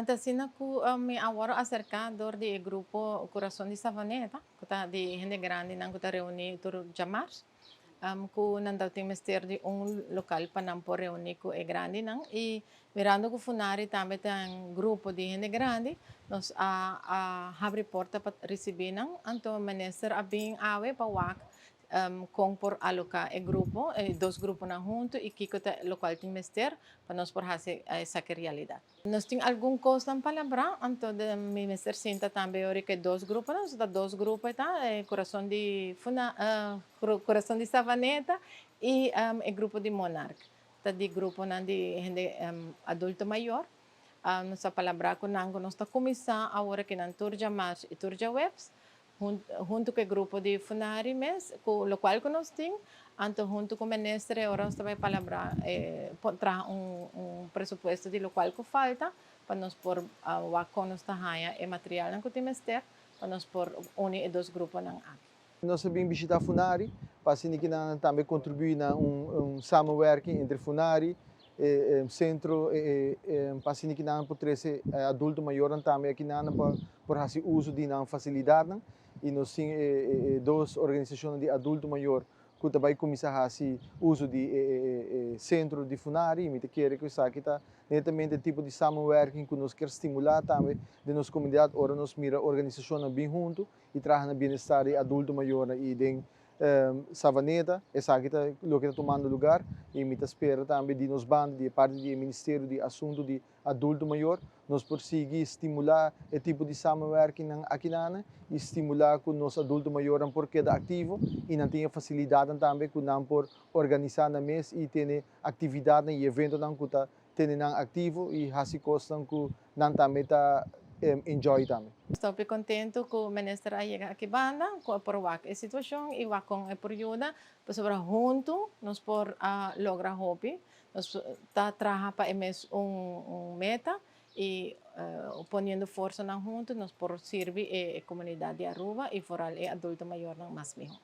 Fantasina ku mi aworo acercador de grupo Corazón de Savaneta, kuta di gente grande nang kuta reuni tur jamar. Ku nandaw ting mister di lokal panam po reuni ku e grande nang i mirando ku funari tambe tang grupo di gente grande nos habri porta pat recebi nang anto menester abing awe pawak com por alocar e grupo, dois grupos na junto e que local tem mister para nós por fazer essa realidade. Nós temos algum coisa na palavra, então de mi mister sinta também ori que dois grupos, nós da dois grupos tá, coração de coração de Savaneta e grupo de Monarca. Tá de grupo na de gente adulto maior. Nós palavra com nango nós tá começar agora que nan turja mais e turja webs junto com o grupo de funari mes, com o qual nós temos, então junto com o ministro, agora nós também palavra trazer presupuesto de lo qual que falta, para nós por o que nós e material que temos ter, para nós por unir e dois grupos na aqui. Nós sabemos visitar Funari, para assim que também contribuir na samenwerking entre Funari, centro, para assim que não por trazer adulto maior também aqui na por fazer uso de não facilidade, e nós temos duas organizações de adulto maior que também começam a fazer uso de centro de Funari, e me quer que isso aqui está netamente tipo de samenwerking que nós queremos estimular também de nossa comunidade, ora nós mira organizações bem junto e traz na bem-estar de adulto maior e de Savaneta, essa aqui está o que está tomando lugar e me espera também de nos bandos, de parte do Ministério de Assunto de Adulto Maior, nós prosseguir estimular esse tipo de samenwerking aqui na e estimular com nosso adulto maior por cada ativo e não tenha facilidade também com não por organizar na mês e ter atividade e evento não que tá tendo ativo e assim coisas que não também tá enjoy também. Estou bem contente com o ministro chega aqui banda, com por a situação e o com a período, para sobre junto nós por lograr hobby, nós tá trabalhando para emes meta e ponendo força na junto nós por servir a comunidade de Aruba e for e adulto maior não mais mesmo.